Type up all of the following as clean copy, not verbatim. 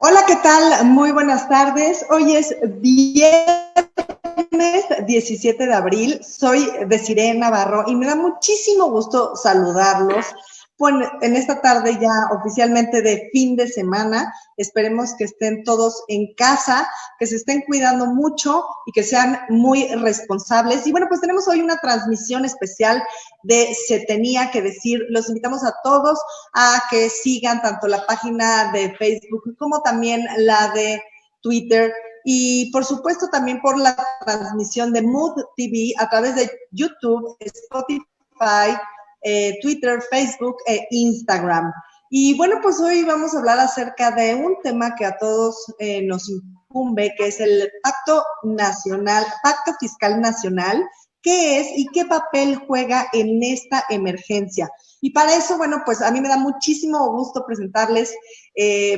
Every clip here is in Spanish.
Hola, ¿qué tal? Muy buenas tardes. Hoy es viernes 17 de abril. Soy Desiree Navarro y me da muchísimo gusto saludarlos. Bueno, en esta tarde ya oficialmente de fin de semana, esperemos que estén todos en casa, que se estén cuidando mucho y que sean muy responsables. Y bueno, pues tenemos hoy una transmisión especial de Se Tenía que Decir. Los invitamos a todos a que sigan tanto la página de Facebook como también la de Twitter y por supuesto también por la transmisión de Mood TV a través de YouTube, Spotify, Twitter, Facebook e Instagram. Y bueno, pues hoy vamos a hablar acerca de un tema que a todos nos incumbe, que es el Pacto Nacional, Pacto Fiscal Nacional. ¿Qué es y qué papel juega en esta emergencia? Y para eso, bueno, pues a mí me da muchísimo gusto presentarles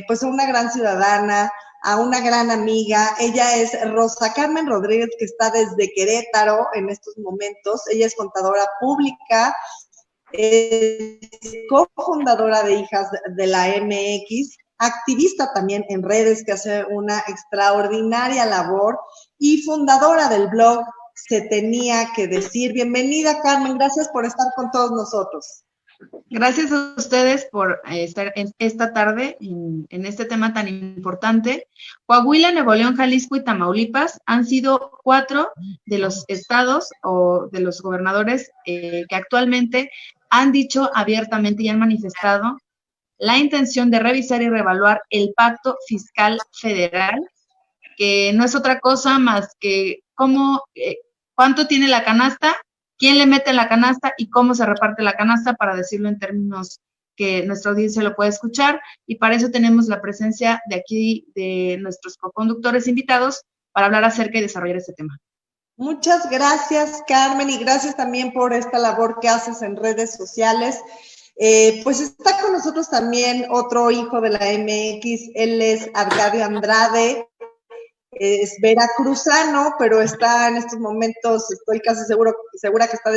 pues a una gran ciudadana, a una gran amiga. Ella es Rosa Carmen Rodríguez, que está desde Querétaro en estos momentos. Ella es contadora pública, es cofundadora de Hijas de la MX, activista también en redes que hace una extraordinaria labor y fundadora del blog Se Tenía que Decir. Bienvenida, Carmen, gracias por estar con todos nosotros. Gracias a ustedes por estar esta tarde en este tema tan importante. Coahuila, Nuevo León, Jalisco y Tamaulipas han sido 4 de los estados o de los gobernadores que actualmente han dicho abiertamente y han manifestado la intención de revisar y reevaluar el Pacto Fiscal Federal, que no es otra cosa más que cuánto tiene la canasta, quién le mete la canasta y cómo se reparte la canasta, para decirlo en términos que nuestra audiencia lo puede escuchar. Y para eso tenemos la presencia de aquí de nuestros coconductores invitados para hablar acerca y desarrollar este tema. Muchas gracias, Carmen, y gracias también por esta labor que haces en redes sociales. Pues está con nosotros también otro hijo de la MX, él es Arcadio Andrade, es veracruzano, pero está en estos momentos, estoy casi segura que está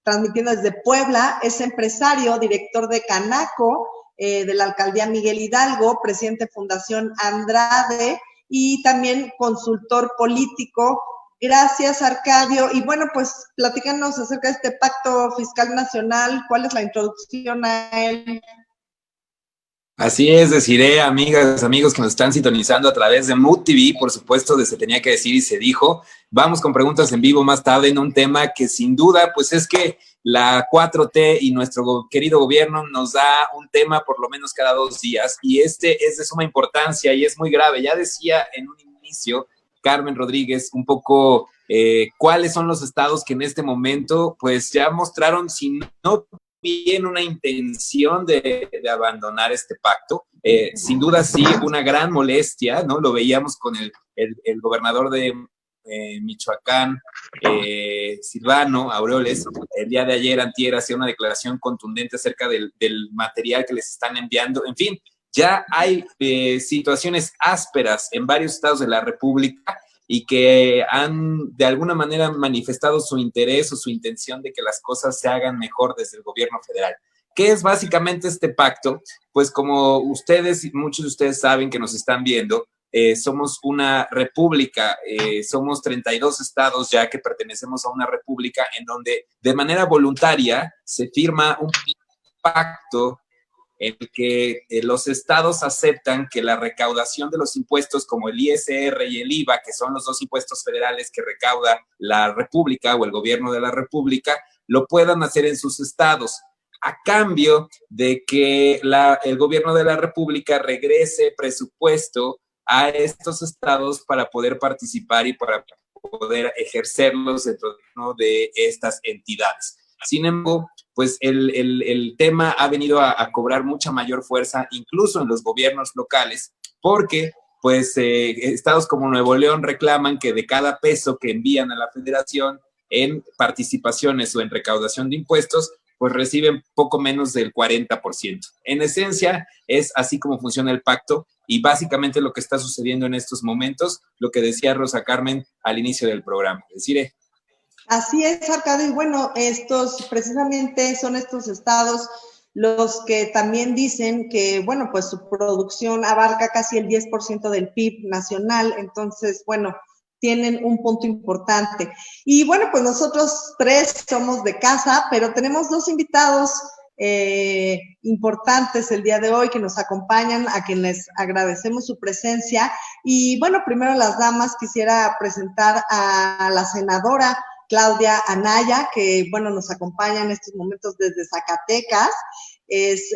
transmitiendo desde Puebla. Es empresario, director de Canaco, de la alcaldía Miguel Hidalgo, presidente de Fundación Andrade y también consultor político. Gracias, Arcadio. Y bueno, pues platícanos acerca de este Pacto Fiscal Nacional. ¿Cuál es la introducción a él? Así es, Desiree, amigas, amigos que nos están sintonizando a través de Mood TV, por supuesto, de Se Tenía que Decir y Se Dijo. Vamos con preguntas en vivo más tarde en un tema que sin duda, pues es que la 4T y nuestro querido gobierno nos da un tema por lo menos cada 2 días y este es de suma importancia y es muy grave. Ya decía en un inicio Carmen Rodríguez un poco cuáles son los estados que en este momento pues ya mostraron, si no bien una intención de abandonar este pacto. Sin duda sí, una gran molestia, ¿no? Lo veíamos con el gobernador de Michoacán, Silvano Aureoles, el día de ayer, antier, hacía una declaración contundente acerca del material que les están enviando. En fin, ya hay situaciones ásperas en varios estados de la República y que han de alguna manera manifestado su interés o su intención de que las cosas se hagan mejor desde el gobierno federal. ¿Qué es básicamente este pacto? Pues como ustedes y muchos de ustedes saben que nos están viendo, somos una república, somos 32 estados ya que pertenecemos a una república en donde de manera voluntaria se firma un pacto en el que los estados aceptan que la recaudación de los impuestos como el ISR y el IVA, que son los 2 impuestos federales que recauda la República o el gobierno de la República, lo puedan hacer en sus estados, a cambio de que el gobierno de la República regrese presupuesto a estos estados para poder participar y para poder ejercerlos dentro de estas entidades. Sin embargo, pues el tema ha venido a cobrar mucha mayor fuerza, incluso en los gobiernos locales, porque pues estados como Nuevo León reclaman que de cada peso que envían a la federación en participaciones o en recaudación de impuestos, pues reciben poco menos del 40%. En esencia, es así como funciona el pacto y básicamente lo que está sucediendo en estos momentos, lo que decía Rosa Carmen al inicio del programa. Deciré. Así es, Arcadio, y bueno, estos precisamente son estos estados los que también dicen que, bueno, pues su producción abarca casi el 10% del PIB nacional, entonces, bueno, tienen un punto importante. Y bueno, pues nosotros tres somos de casa, pero tenemos dos invitados importantes el día de hoy que nos acompañan, a quienes agradecemos su presencia. Y bueno, primero las damas, quisiera presentar a la senadora Claudia Anaya, que bueno, nos acompaña en estos momentos desde Zacatecas. Es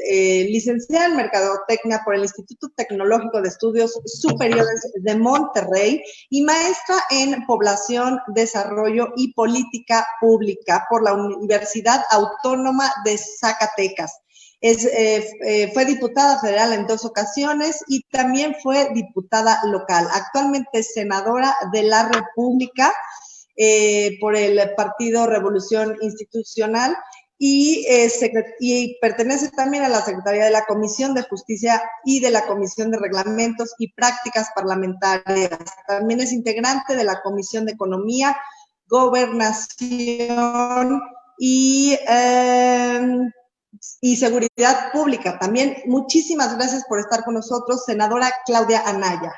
licenciada en Mercadotecnia por el Instituto Tecnológico de Estudios Superiores de Monterrey y maestra en Población, Desarrollo y Política Pública por la Universidad Autónoma de Zacatecas. Fue diputada federal en 2 ocasiones y también fue diputada local. Actualmente es senadora de la República por el Partido Revolución Institucional y pertenece también a la Secretaría de la Comisión de Justicia y de la Comisión de Reglamentos y Prácticas Parlamentarias. También es integrante de la Comisión de Economía, Gobernación y Seguridad Pública. También muchísimas gracias por estar con nosotros, senadora Claudia Anaya.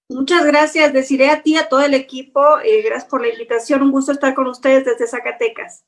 Muchas gracias, Desiree, a ti y a todo el equipo. Gracias por la invitación. Un gusto estar con ustedes desde Zacatecas.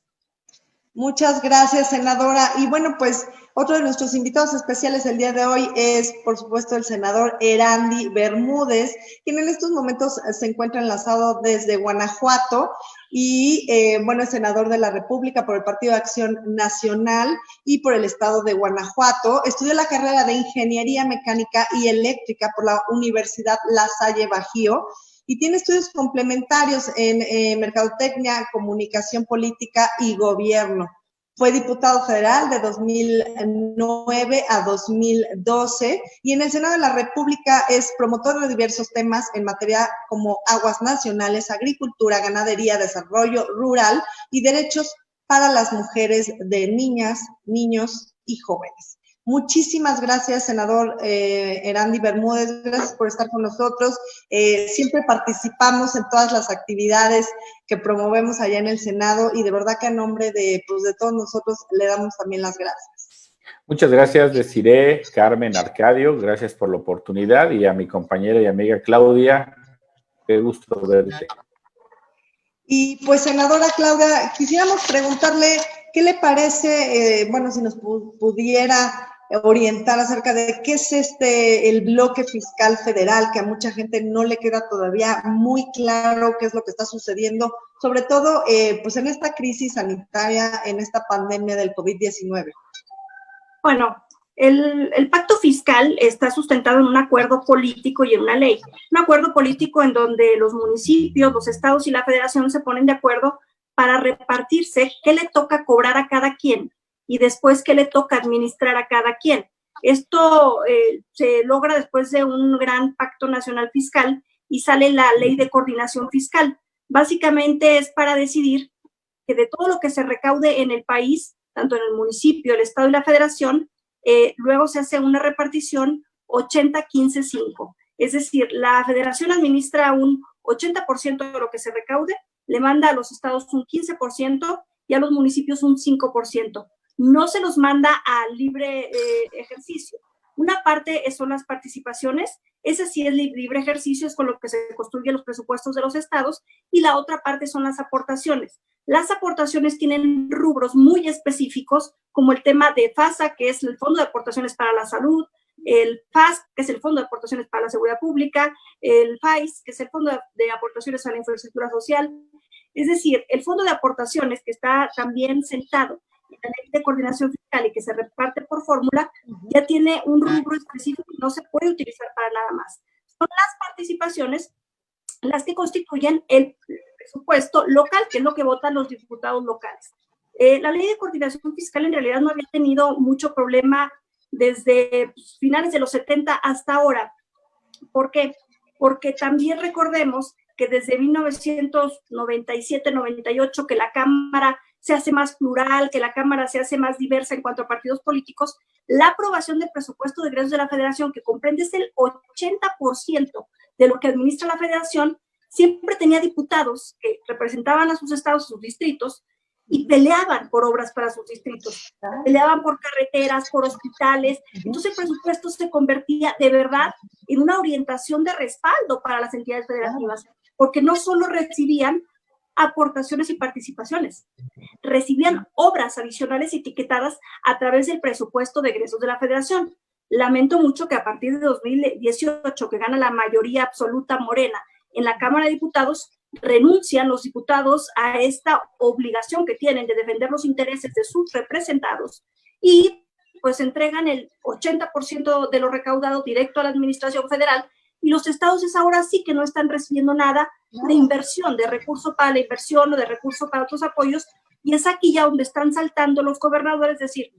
Muchas gracias, senadora. Y bueno, pues otro de nuestros invitados especiales el día de hoy es, por supuesto, el senador Erandy Bermúdez, quien en estos momentos se encuentra enlazado desde Guanajuato y, bueno, es senador de la República por el Partido de Acción Nacional y por el estado de Guanajuato. Estudió la carrera de Ingeniería Mecánica y Eléctrica por la Universidad La Salle Bajío y tiene estudios complementarios en Mercadotecnia, Comunicación Política y Gobierno. Fue diputado federal de 2009 a 2012 y en el Senado de la República es promotor de diversos temas en materia como aguas nacionales, agricultura, ganadería, desarrollo rural y derechos para las mujeres de niñas, niños y jóvenes. Muchísimas gracias, senador Erandy Bermúdez, gracias por estar con nosotros. Siempre participamos en todas las actividades que promovemos allá en el Senado y de verdad que a nombre de, pues, de todos nosotros le damos también las gracias. Muchas gracias, Desiree, Carmen, Arcadio, gracias por la oportunidad y a mi compañera y amiga Claudia, qué gusto verte. Y pues, senadora Claudia, quisiéramos preguntarle qué le parece, bueno, si nos pudiera orientar acerca de qué es el bloque fiscal federal, que a mucha gente no le queda todavía muy claro qué es lo que está sucediendo, sobre todo pues en esta crisis sanitaria, en esta pandemia del COVID-19. Bueno, el pacto fiscal está sustentado en un acuerdo político y en una ley. Un acuerdo político en donde los municipios, los estados y la federación se ponen de acuerdo para repartirse qué le toca cobrar a cada quien y después qué le toca administrar a cada quien. Esto se logra después de un gran pacto nacional fiscal y sale la ley de coordinación fiscal. Básicamente es para decidir que de todo lo que se recaude en el país, tanto en el municipio, el estado y la federación, luego se hace una repartición 80-15-5. Es decir, la federación administra un 80% de lo que se recaude, le manda a los estados un 15% y a los municipios un 5%. No se los manda a libre ejercicio. Una parte son las participaciones, ese sí es libre ejercicio, es con lo que se construyen los presupuestos de los estados, y la otra parte son las aportaciones. Las aportaciones tienen rubros muy específicos, como el tema de FASA, que es el Fondo de Aportaciones para la Salud, el FAS, que es el Fondo de Aportaciones para la Seguridad Pública, el FAIS, que es el Fondo de Aportaciones a la Infraestructura Social. Es decir, el Fondo de Aportaciones, que está también sentado en la ley de coordinación fiscal y que se reparte por fórmula, ya tiene un rubro específico y no se puede utilizar para nada más. Son las participaciones las que constituyen el presupuesto local, que es lo que votan los diputados locales. La ley de coordinación fiscal en realidad no había tenido mucho problema desde finales de los 70 hasta ahora. ¿Por qué? Porque también recordemos que desde 1997-98, que la Cámara se hace más plural, que la Cámara se hace más diversa en cuanto a partidos políticos, la aprobación del presupuesto de egresos de la Federación, que comprende el 80% de lo que administra la Federación, siempre tenía diputados que representaban a sus estados, sus distritos, y peleaban por obras para sus distritos, peleaban por carreteras, por hospitales. Entonces el presupuesto se convertía de verdad en una orientación de respaldo para las entidades federativas, porque no solo recibían aportaciones y participaciones, recibían obras adicionales etiquetadas a través del presupuesto de egresos de la Federación. Lamento mucho que a partir de 2018, que gana la mayoría absoluta Morena en la Cámara de Diputados, renuncian los diputados a esta obligación que tienen de defender los intereses de sus representados y pues entregan el 80% de lo recaudado directo a la administración federal, y los estados es ahora sí que no están recibiendo nada de inversión, de recurso para la inversión o de recurso para otros apoyos, y es aquí ya donde están saltando los gobernadores, decir,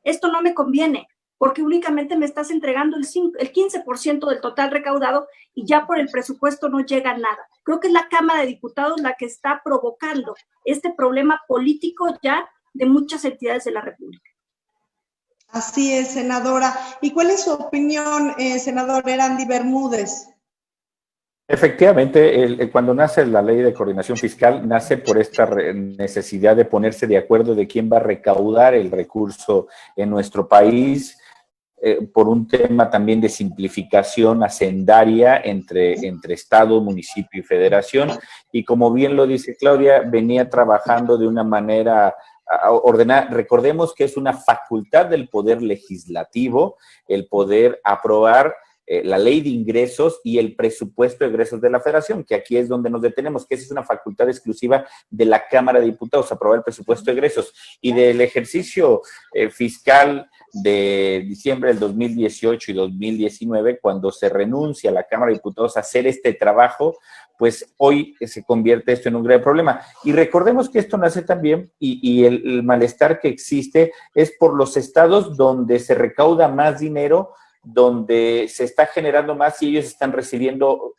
esto no me conviene, porque únicamente me estás entregando el 15% del total recaudado y ya por el presupuesto no llega nada. Creo que es la Cámara de Diputados la que está provocando este problema político ya de muchas entidades de la República. Así es, senadora. ¿Y cuál es su opinión, senador Erandy Bermúdez? Efectivamente, cuando nace la ley de coordinación fiscal, nace por esta necesidad de ponerse de acuerdo de quién va a recaudar el recurso en nuestro país, por un tema también de simplificación hacendaria entre Estado, municipio y federación. Y como bien lo dice Claudia, venía trabajando de una manera ordenada. Recordemos que es una facultad del Poder Legislativo el poder aprobar la ley de ingresos y el presupuesto de egresos de la Federación, que aquí es donde nos detenemos, que esa es una facultad exclusiva de la Cámara de Diputados, aprobar el presupuesto de egresos. Y del ejercicio fiscal de diciembre del 2018 y 2019, cuando se renuncia a la Cámara de Diputados a hacer este trabajo, pues hoy se convierte esto en un grave problema. Y recordemos que esto nace también, y el malestar que existe es por los estados donde se recauda más dinero, donde se está generando más y ellos están recibiendo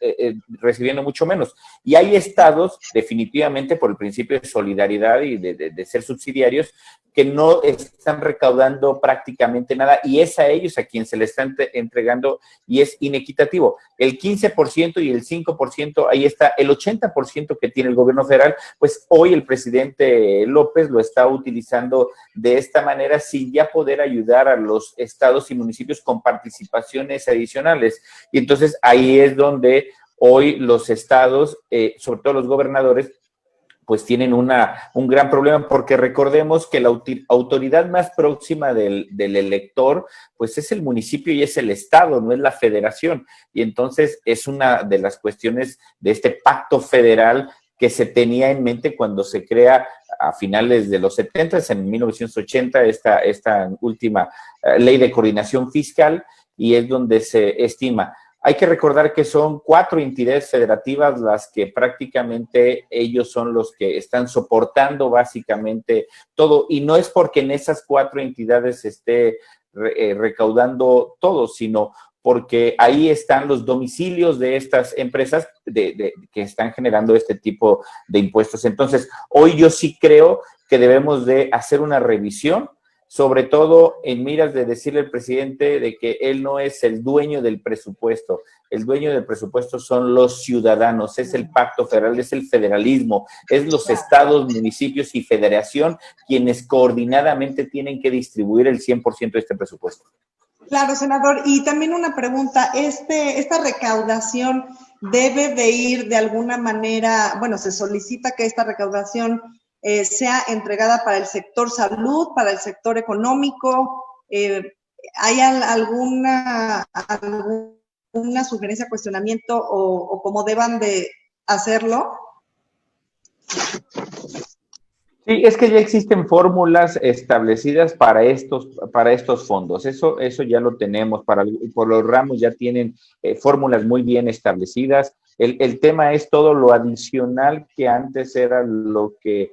mucho menos. Y hay estados, definitivamente por el principio de solidaridad y de ser subsidiarios, que no están recaudando prácticamente nada, y es a ellos a quien se le está entregando, y es inequitativo. El 15% y el 5%, ahí está, el 80% que tiene el gobierno federal, pues hoy el presidente López lo está utilizando de esta manera sin ya poder ayudar a los estados y municipios con participaciones adicionales. Y entonces ahí es donde hoy los estados, sobre todo los gobernadores, pues tienen un gran problema, porque recordemos que la autoridad más próxima del elector, pues es el municipio y es el estado, no es la federación. Y entonces es una de las cuestiones de este pacto federal que se tenía en mente cuando se crea a finales de los 70, en 1980, esta última ley de coordinación fiscal, y es donde se estima. Hay que recordar que son 4 entidades federativas las que prácticamente ellos son los que están soportando básicamente todo, y no es porque en esas 4 entidades esté recaudando todo, sino porque ahí están los domicilios de estas empresas que están generando este tipo de impuestos. Entonces, hoy yo sí creo que debemos de hacer una revisión, sobre todo en miras de decirle al presidente de que él no es el dueño del presupuesto. El dueño del presupuesto son los ciudadanos, es el pacto federal, es el federalismo, es los estados, municipios y federación quienes coordinadamente tienen que distribuir el 100% de este presupuesto. Claro, senador. Y también una pregunta, ¿esta recaudación debe de ir de alguna manera, bueno, se solicita que esta recaudación sea entregada para el sector salud, para el sector económico? ¿Hay alguna sugerencia, cuestionamiento o cómo deban de hacerlo? Sí, es que ya existen fórmulas establecidas para estos fondos. Eso ya lo tenemos. Por los ramos ya tienen fórmulas muy bien establecidas. El tema es todo lo adicional que antes era lo que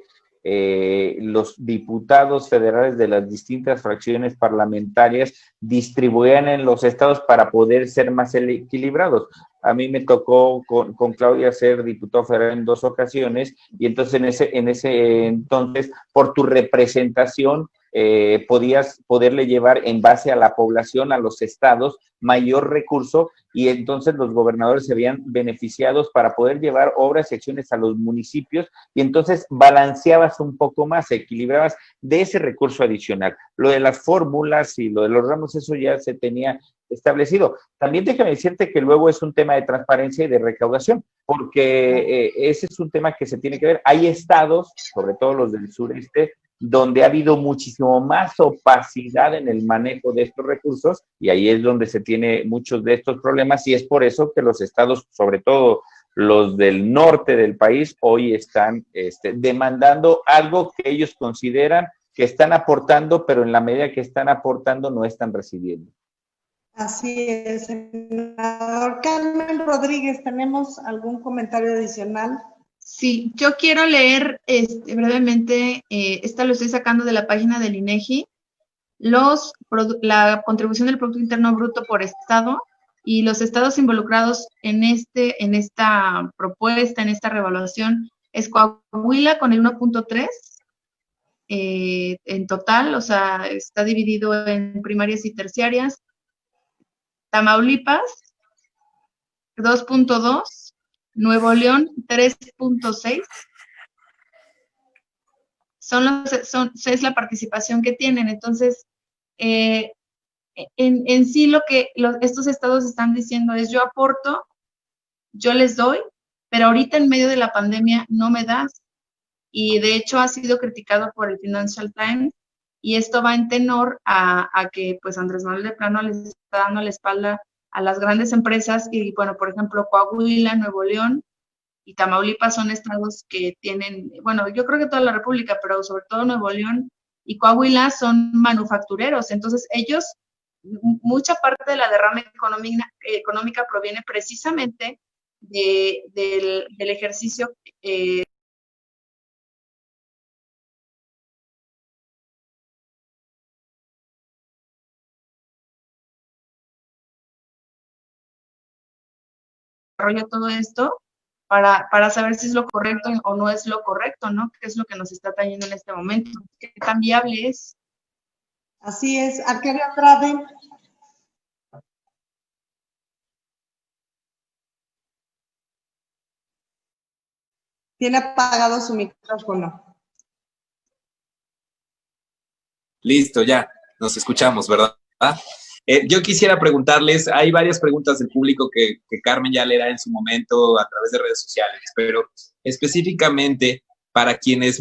los diputados federales de las distintas fracciones parlamentarias distribuían en los estados para poder ser más equilibrados. A mí me tocó con Claudia ser diputado federal en 2 ocasiones, y entonces en ese entonces, por tu representación, poderle llevar en base a la población, a los estados, mayor recurso, y entonces los gobernadores se veían beneficiados para poder llevar obras y acciones a los municipios, y entonces balanceabas un poco más, equilibrabas de ese recurso adicional. Lo de las fórmulas y lo de los ramos, eso ya se tenía establecido. También déjame decirte que luego es un tema de transparencia y de recaudación, porque ese es un tema que se tiene que ver. Hay estados, sobre todo los del sureste, donde ha habido muchísimo más opacidad en el manejo de estos recursos, y ahí es donde se tiene muchos de estos problemas, y es por eso que los estados, sobre todo los del norte del país, hoy están demandando algo que ellos consideran que están aportando, pero en la medida que están aportando no están recibiendo. Así es, senador. Carmen Rodríguez, ¿tenemos algún comentario adicional? Sí, yo quiero leer brevemente, esta lo estoy sacando de la página del INEGI, la contribución del Producto Interno Bruto por estado y los estados involucrados en esta propuesta, en esta revaluación, es Coahuila con el 1.3 en total, o sea, está dividido en primarias y terciarias. Tamaulipas, 2.2, Nuevo León, 3.6. Es la participación que tienen. Entonces, en sí lo que estos estados están diciendo es: yo aporto, yo les doy, pero ahorita en medio de la pandemia no me das. Y de hecho ha sido criticado por el Financial Times, y esto va en tenor a que pues Andrés Manuel de plano les está dando la espalda a las grandes empresas. Y bueno, por ejemplo, Coahuila, Nuevo León y Tamaulipas son estados que tienen, bueno, yo creo que toda la República, pero sobre todo Nuevo León y Coahuila son manufactureros. Entonces ellos, mucha parte de la derrama económica proviene precisamente del ejercicio todo esto para saber si es lo correcto o no es lo correcto, ¿no? ¿Qué es lo que nos está trayendo en este momento? ¿Qué tan viable es? Así es. Arcadio Andrade. Tiene apagado su micrófono. Listo, ya, nos escuchamos, ¿verdad? Yo quisiera preguntarles, hay varias preguntas del público que Carmen ya leerá en su momento a través de redes sociales, pero específicamente para quienes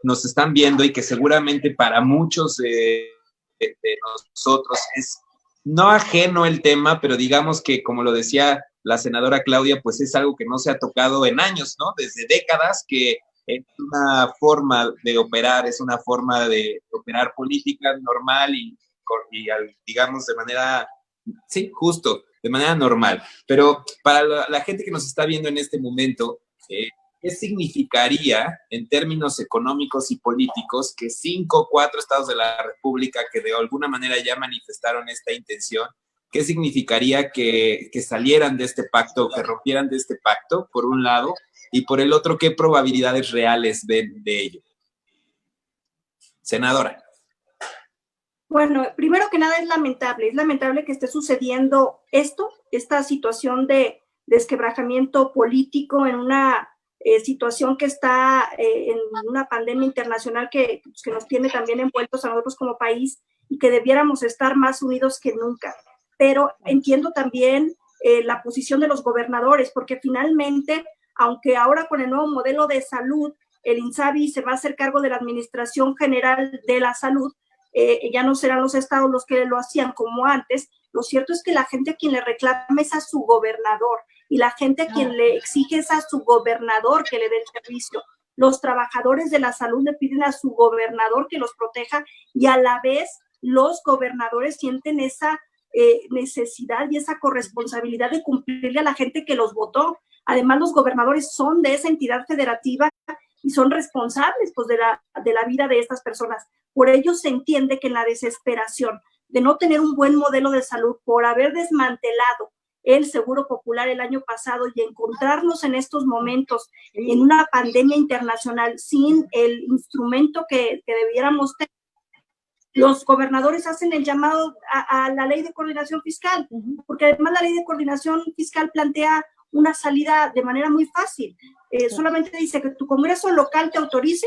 nos están viendo, y que seguramente para muchos de nosotros es no ajeno el tema, pero digamos que, como lo decía la senadora Claudia, pues es algo que no se ha tocado en años, ¿no? Desde décadas, que es una forma de operar, es una forma de operar política normal y digamos, de manera, sí, justo, de manera normal. Pero para la gente que nos está viendo en este momento, ¿qué significaría en términos económicos y políticos que 5 o 4 estados de la República que de alguna manera ya manifestaron esta intención? ¿Qué significaría que salieran de este pacto, que rompieran de este pacto, por un lado, y por el otro, qué probabilidades reales ven de ello? Senadora. Bueno, primero que nada es lamentable que esté sucediendo esta situación de desquebrajamiento político en una situación que está en una pandemia internacional que nos tiene también envueltos a nosotros como país, y que debiéramos estar más unidos que nunca. Pero entiendo también la posición de los gobernadores, porque finalmente, aunque ahora con el nuevo modelo de salud, el INSABI se va a hacer cargo de la Administración General de la Salud, ya no serán los estados los que lo hacían como antes. Lo cierto es que la gente a quien le reclama es a su gobernador, y la gente a quien le exige es a su gobernador que le dé el servicio. Los trabajadores de la salud le piden a su gobernador que los proteja, y a la vez los gobernadores sienten esa necesidad y esa corresponsabilidad de cumplirle a la gente que los votó. Además, los gobernadores son de esa entidad federativa y son responsables, pues, de la vida de estas personas. Por ello se entiende que en la desesperación de no tener un buen modelo de salud, por haber desmantelado el Seguro Popular el año pasado y encontrarnos en estos momentos en una pandemia internacional sin el instrumento que debiéramos tener, los gobernadores hacen el llamado a la ley de coordinación fiscal, porque además la ley de coordinación fiscal plantea una salida de manera muy fácil. Solamente dice que tu Congreso local te autorice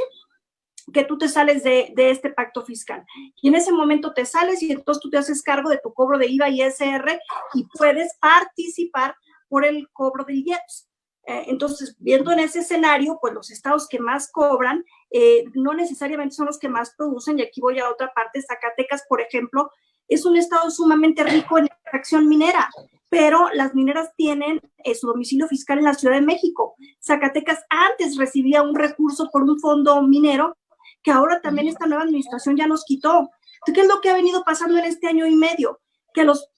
que tú te sales de este pacto fiscal. Y en ese momento te sales y entonces tú te haces cargo de tu cobro de IVA y ISR y puedes participar por el cobro del IEPS. Entonces, viendo en ese escenario, pues los estados que más cobran no necesariamente son los que más producen, y aquí voy a otra parte. Zacatecas, por ejemplo, es un estado sumamente rico en extracción minera, pero las mineras tienen su domicilio fiscal en la Ciudad de México. Zacatecas antes recibía un recurso por un fondo minero que ahora también esta nueva administración ya nos quitó. ¿Qué es lo que ha venido pasando en este año y medio? Que los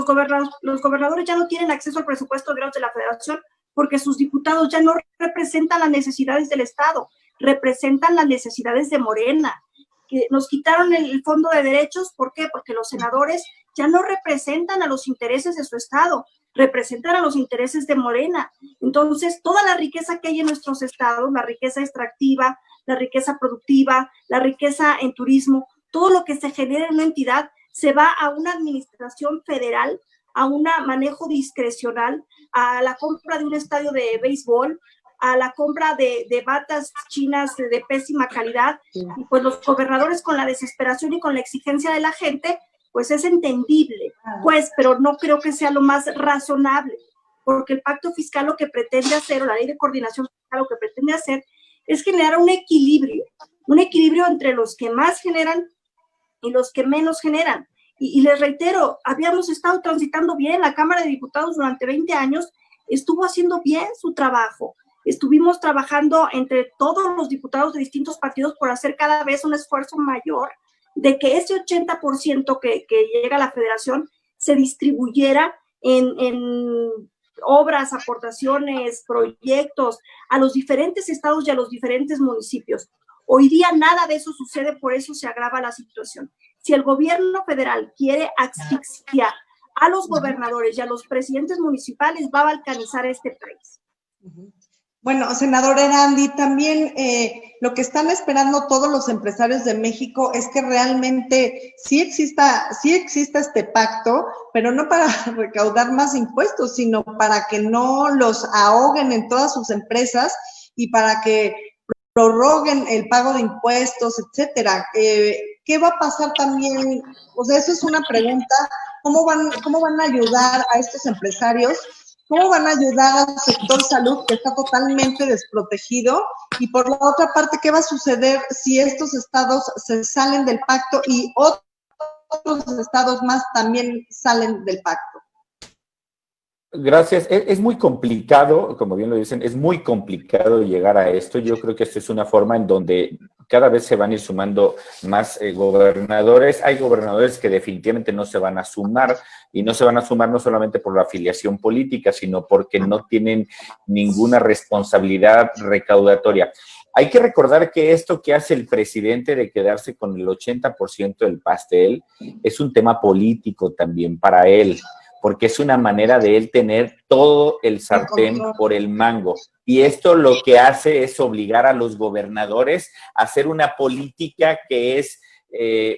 gobernadores ya no tienen acceso al presupuesto de la Federación porque sus diputados ya no representan las necesidades del Estado, representan las necesidades de Morena. Que nos quitaron el Fondo de Derechos, ¿por qué? Porque los senadores ya no representan a los intereses de su Estado, representan a los intereses de Morena. Entonces, toda la riqueza que hay en nuestros estados, la riqueza extractiva, la riqueza productiva, la riqueza en turismo, todo lo que se genera en una entidad se va a una administración federal, a un manejo discrecional, a la compra de un estadio de béisbol, a la compra de batas chinas de pésima calidad, y pues los gobernadores, con la desesperación y con la exigencia de la gente, pues es entendible, pues, pero no creo que sea lo más razonable, porque el pacto fiscal lo que pretende hacer, o la ley de coordinación fiscal lo que pretende hacer, es generar un equilibrio entre los que más generan y los que menos generan. Y les reitero, habíamos estado transitando bien. La Cámara de Diputados durante 20 años estuvo haciendo bien su trabajo. Estuvimos trabajando entre todos los diputados de distintos partidos por hacer cada vez un esfuerzo mayor de que ese 80% que llega a la Federación se distribuyera en obras, aportaciones, proyectos a los diferentes estados y a los diferentes municipios. Hoy día nada de eso sucede, por eso se agrava la situación. Si el gobierno federal quiere asfixiar a los gobernadores y a los presidentes municipales, va a balcanizar este país. Bueno, senador Erandi, también lo que están esperando todos los empresarios de México es que realmente sí exista este pacto, pero no para recaudar más impuestos, sino para que no los ahoguen en todas sus empresas y para que prorroguen el pago de impuestos, etcétera. ¿Qué va a pasar también? O sea, eso es una pregunta. ¿Cómo van a ayudar a estos empresarios? ¿Cómo van a ayudar al sector salud, que está totalmente desprotegido? Y por la otra parte, ¿qué va a suceder si estos estados se salen del pacto y otros estados más también salen del pacto? Gracias. Es muy complicado, como bien lo dicen, es muy complicado llegar a esto. Yo creo que esto es una forma en donde cada vez se van a ir sumando más gobernadores. Hay gobernadores que definitivamente no se van a sumar, y no se van a sumar no solamente por la afiliación política, sino porque no tienen ninguna responsabilidad recaudatoria. Hay que recordar que esto que hace el presidente de quedarse con el 80% del pastel es un tema político también para él, porque es una manera de él tener todo el sartén por el mango. Y esto lo que hace es obligar a los gobernadores a hacer una política que es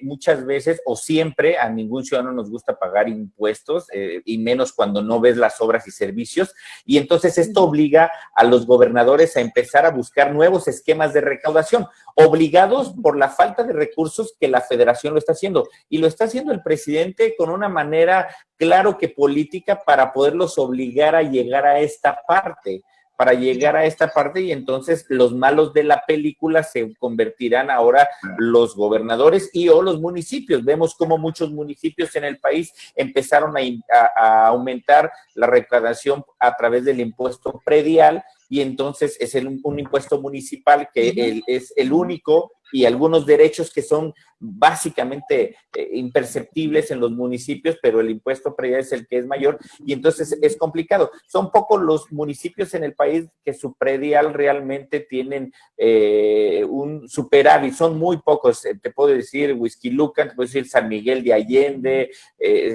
muchas veces o siempre, a ningún ciudadano nos gusta pagar impuestos, y menos cuando no ves las obras y servicios, y entonces esto obliga a los gobernadores a empezar a buscar nuevos esquemas de recaudación, obligados por la falta de recursos que la federación lo está haciendo, y lo está haciendo el presidente con una manera, claro que política, para poderlos obligar a llegar a esta parte. Y entonces los malos de la película se convertirán ahora los gobernadores y o los municipios. Vemos cómo muchos municipios en el país empezaron a aumentar la recaudación a través del impuesto predial, y entonces es un impuesto municipal que es el único, y algunos derechos que son básicamente imperceptibles en los municipios, pero el impuesto predial es el que es mayor, y entonces es complicado. Son pocos los municipios en el país que su predial realmente tienen un superávit, son muy pocos. Te puedo decir Huixquilucan, te puedo decir San Miguel de Allende,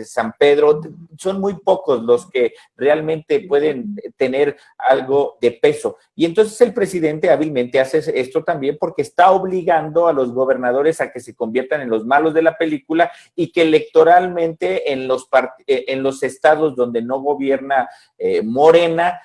San Pedro, son muy pocos los que realmente pueden tener algo de peso. Y entonces el presidente hábilmente hace esto también porque está obligado obligando a los gobernadores a que se conviertan en los malos de la película y que electoralmente en los estados donde no gobierna Morena,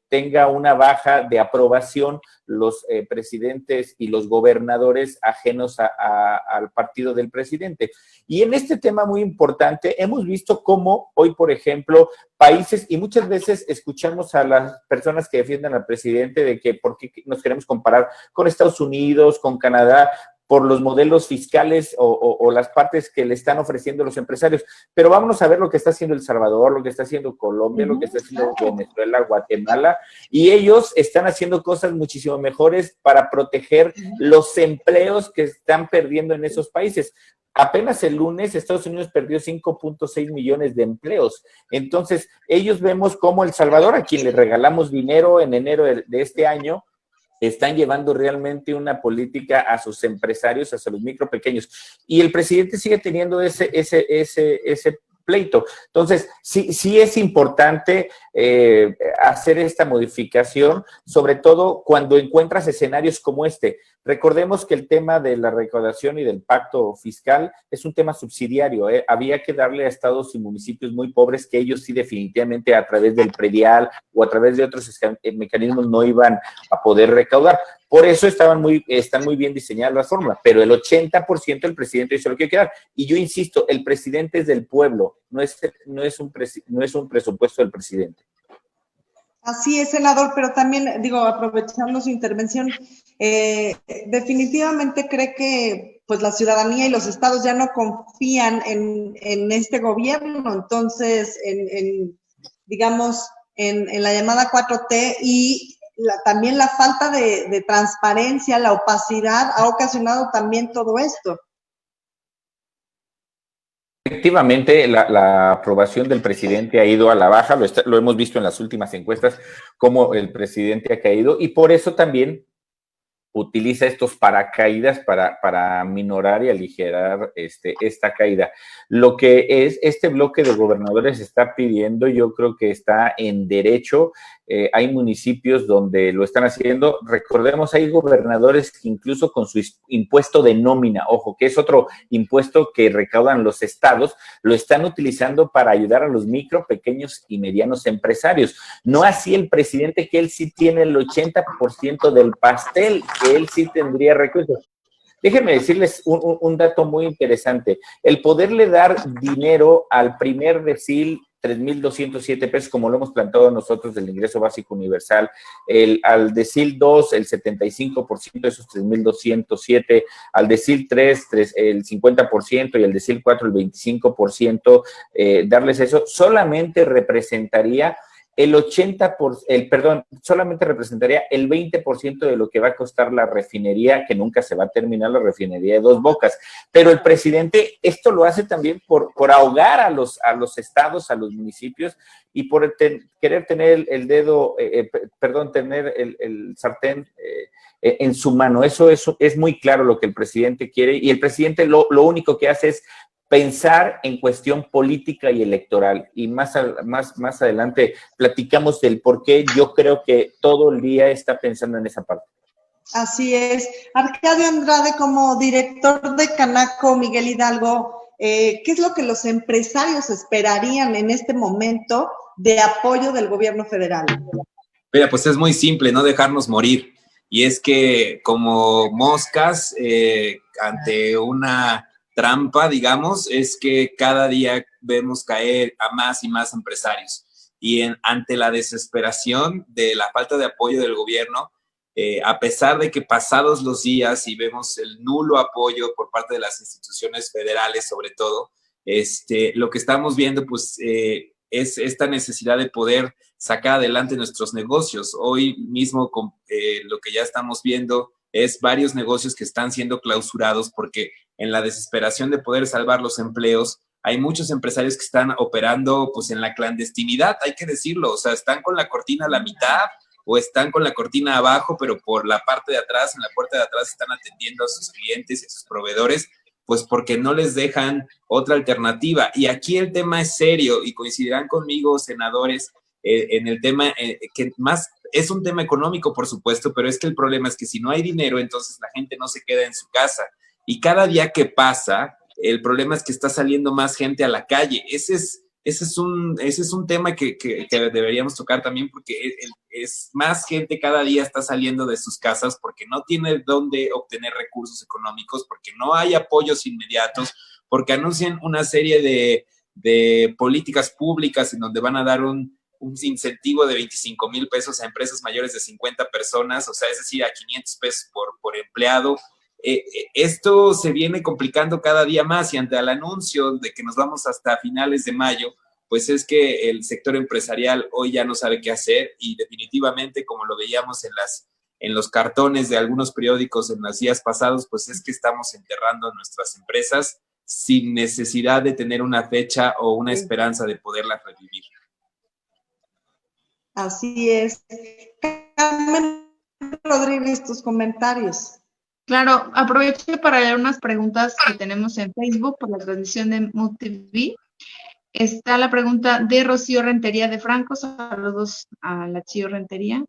tenga una baja de aprobación los presidentes y los gobernadores ajenos al partido del presidente. Y en este tema muy importante, hemos visto cómo hoy, por ejemplo, países, y muchas veces escuchamos a las personas que defienden al presidente de que por qué nos queremos comparar con Estados Unidos, con Canadá, por los modelos fiscales o las partes que le están ofreciendo los empresarios. Pero vámonos a ver lo que está haciendo El Salvador, lo que está haciendo Colombia, lo que está haciendo Venezuela, Guatemala, y ellos están haciendo cosas muchísimo mejores para proteger los empleos que están perdiendo en esos países. Apenas el lunes Estados Unidos perdió 5.6 millones de empleos. Entonces, ellos vemos cómo El Salvador, a quien le regalamos dinero en enero de este año, están llevando realmente una política a sus empresarios, a los micro pequeños. Y el presidente sigue teniendo ese pleito. Entonces, sí es importante hacer esta modificación, sobre todo cuando encuentras escenarios como este. Recordemos que el tema de la recaudación y del pacto fiscal es un tema subsidiario. Había que darle a estados y municipios muy pobres que ellos sí definitivamente a través del predial o a través de otros mecanismos no iban a poder recaudar. Por eso están muy bien diseñadas las fórmulas, pero el 80% el presidente dice lo que quiere quedar. Y yo insisto, el presidente es del pueblo, no es un presupuesto del presidente. Así es, senador, pero también, digo, aprovechando su intervención, definitivamente cree que pues la ciudadanía y los estados ya no confían en este gobierno, entonces, digamos, en la llamada 4T y también la falta de transparencia, la opacidad ha ocasionado también todo esto. Efectivamente, la aprobación del presidente ha ido a la baja, lo hemos visto en las últimas encuestas, cómo el presidente ha caído, y por eso también utiliza estos paracaídas para minorar y aligerar esta caída. Lo que es este bloque de gobernadores está pidiendo, yo creo que está en derecho. Hay municipios donde lo están haciendo. Recordemos, hay gobernadores que incluso con su impuesto de nómina, ojo, que es otro impuesto que recaudan los estados, lo están utilizando para ayudar a los micro, pequeños y medianos empresarios. No así el presidente, que él sí tiene el 80% del pastel, que él sí tendría recursos. Déjenme decirles un dato muy interesante. El poderle dar dinero al primer decil 3,207 pesos, como lo hemos planteado nosotros del ingreso básico universal, al decil 2, el 75% de esos 3,207, al decil 3, el 50% y al decil 4, el 25%, darles eso, solamente representaría solamente representaría el 20% de lo que va a costar la refinería, que nunca se va a terminar, la refinería de Dos Bocas. Pero el presidente esto lo hace también por ahogar a los estados, a los municipios, y por querer tener tener el sartén en su mano. Eso es muy claro lo que el presidente quiere, y el presidente lo único que hace es pensar en cuestión política y electoral. Y más adelante platicamos del por qué yo creo que todo el día está pensando en esa parte. Así es. Arcadio Andrade, como director de Canaco, Miguel Hidalgo, ¿qué es lo que los empresarios esperarían en este momento de apoyo del gobierno federal? Mira, pues es muy simple, no dejarnos morir. Y es que como moscas ante una trampa, digamos, es que cada día vemos caer a más y más empresarios. Y ante la desesperación de la falta de apoyo del gobierno, a pesar de que pasados los días y vemos el nulo apoyo por parte de las instituciones federales, sobre todo, lo que estamos viendo, pues, es esta necesidad de poder sacar adelante nuestros negocios. Hoy mismo, lo que ya estamos viendo es varios negocios que están siendo clausurados porque en la desesperación de poder salvar los empleos, hay muchos empresarios que están operando pues en la clandestinidad, hay que decirlo, o sea, están con la cortina a la mitad o están con la cortina abajo, pero por la parte de atrás, en la puerta de atrás están atendiendo a sus clientes y a sus proveedores, pues porque no les dejan otra alternativa. Y aquí el tema es serio y coincidirán conmigo, senadores, en el tema que más es un tema económico, por supuesto, pero es que el problema es que si no hay dinero, entonces la gente no se queda en su casa. Y cada día que pasa, el problema es que está saliendo más gente a la calle. Ese es un tema que deberíamos tocar también, porque es más gente cada día está saliendo de sus casas porque no tiene dónde obtener recursos económicos, porque no hay apoyos inmediatos, porque anuncian una serie de políticas públicas en donde van a dar un incentivo de 25,000 pesos a empresas mayores de 50 personas, o sea, es decir, a 500 pesos por empleado. Esto se viene complicando cada día más, y ante el anuncio de que nos vamos hasta finales de mayo, pues es que el sector empresarial hoy ya no sabe qué hacer, y definitivamente, como lo veíamos en los cartones de algunos periódicos en los días pasados, pues es que estamos enterrando nuestras empresas sin necesidad de tener una fecha o una esperanza de poderlas revivir. Así es. Carmen Rodríguez, tus comentarios. Claro, aprovecho para leer unas preguntas que tenemos en Facebook por la transmisión de Mood TV. Está la pregunta de Rocío Rentería de Franco. Saludos a la Chío Rentería.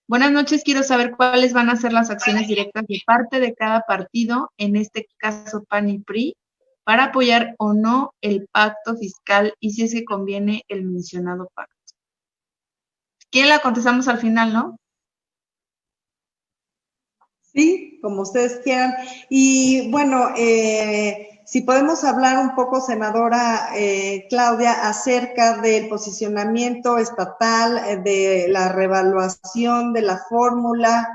Buenas noches, quiero saber cuáles van a ser las acciones directas de parte de cada partido, en este caso PAN y PRI, para apoyar o no el pacto fiscal, y si es que conviene el mencionado pacto. ¿Quién la contestamos al final, no? Sí, como ustedes quieran. Y bueno, si podemos hablar un poco, senadora Claudia, acerca del posicionamiento estatal, de la reevaluación de la fórmula.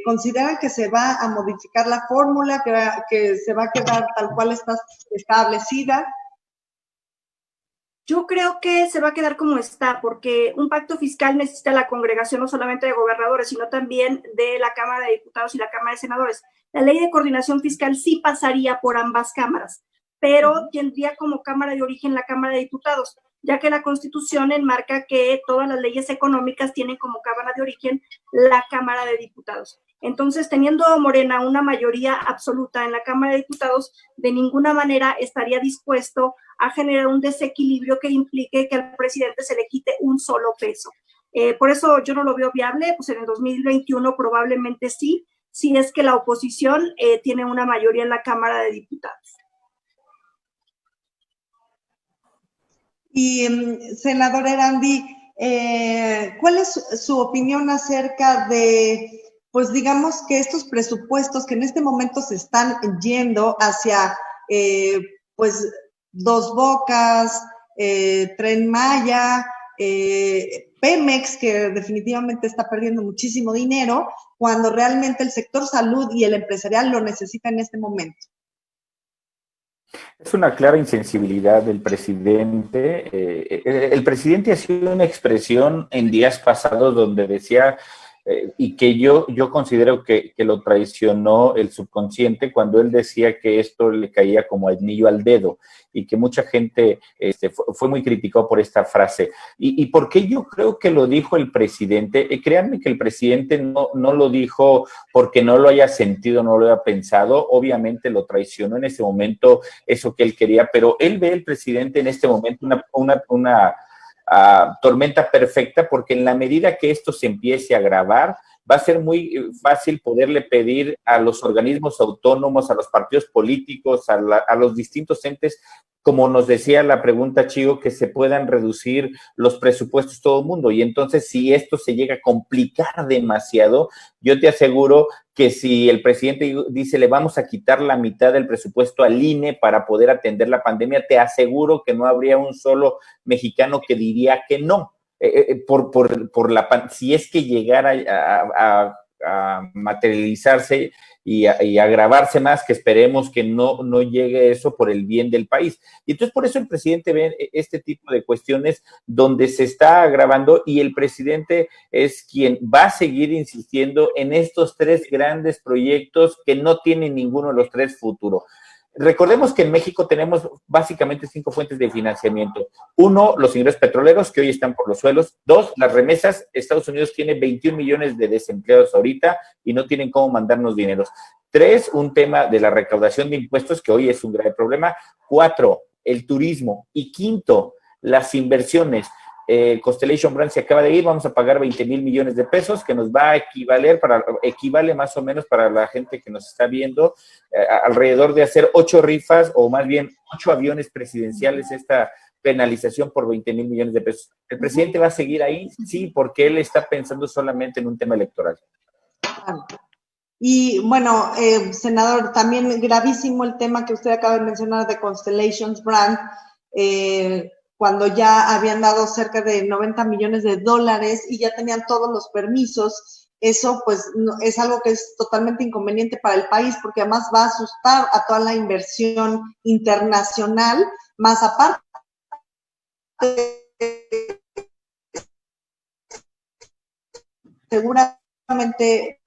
¿Consideran que se va a modificar la fórmula, que se va a quedar tal cual está establecida? Yo creo que se va a quedar como está, porque un pacto fiscal necesita la congregación no solamente de gobernadores, sino también de la Cámara de Diputados y la Cámara de Senadores. La ley de coordinación fiscal sí pasaría por ambas cámaras, pero tendría como cámara de origen la Cámara de Diputados, ya que la Constitución enmarca que todas las leyes económicas tienen como cámara de origen la Cámara de Diputados. Entonces, teniendo Morena una mayoría absoluta en la Cámara de Diputados, de ninguna manera estaría dispuesto a generar un desequilibrio que implique que al presidente se le quite un solo peso. Por eso yo no lo veo viable, pues en el 2021 probablemente sí, si es que la oposición tiene una mayoría en la Cámara de Diputados. Y, senador Erandi, ¿cuál es su opinión acerca de, pues digamos que estos presupuestos que en este momento se están yendo hacia, pues, Dos Bocas, Tren Maya, Pemex, que definitivamente está perdiendo muchísimo dinero, cuando realmente el sector salud y el empresarial lo necesita en este momento? Es una clara insensibilidad del presidente. El presidente ha sido una expresión en días pasados donde decía, y que yo considero que lo traicionó el subconsciente cuando él decía que esto le caía como anillo al dedo, y que mucha gente fue muy criticado por esta frase. ¿Y por qué yo creo que lo dijo el presidente? Créanme que el presidente no lo dijo porque no lo haya sentido, no lo haya pensado. Obviamente lo traicionó en ese momento eso que él quería, pero él ve el presidente en este momento una tormenta perfecta, porque en la medida que esto se empiece a agravar, va a ser muy fácil poderle pedir a los organismos autónomos, a los partidos políticos, a los distintos entes, como nos decía la pregunta Chío, que se puedan reducir los presupuestos todo el mundo. Y entonces, si esto se llega a complicar demasiado, yo te aseguro que si el presidente dice le vamos a quitar la mitad del presupuesto al INE para poder atender la pandemia, te aseguro que no habría un solo mexicano que diría que no. Si es que llegara a materializarse y agravarse más, que esperemos que no llegue eso por el bien del país. Y entonces por eso el presidente ve este tipo de cuestiones donde se está agravando, y el presidente es quien va a seguir insistiendo en estos tres grandes proyectos que no tienen ninguno de los tres futuro. Recordemos que en México tenemos básicamente 5 fuentes de financiamiento. 1, los ingresos petroleros, que hoy están por los suelos. 2, las remesas. Estados Unidos tiene 21 millones de desempleados ahorita y no tienen cómo mandarnos dineros. 3, un tema de la recaudación de impuestos, que hoy es un grave problema. 4, el turismo. Y 5, las inversiones. Constellation Brands se acaba de ir, vamos a pagar 20,000 millones de pesos, que nos va a equivale más o menos para la gente que nos está viendo, alrededor de hacer 8 rifas, o más bien 8 aviones presidenciales, esta penalización por 20,000 millones de pesos. ¿El presidente va a seguir ahí? Sí, porque él está pensando solamente en un tema electoral. Y bueno, senador, también gravísimo el tema que usted acaba de mencionar de Constellations Brand, cuando ya habían dado cerca de 90 millones de dólares y ya tenían todos los permisos. Eso pues es algo que es totalmente inconveniente para el país, porque además va a asustar a toda la inversión internacional, más aparte seguramente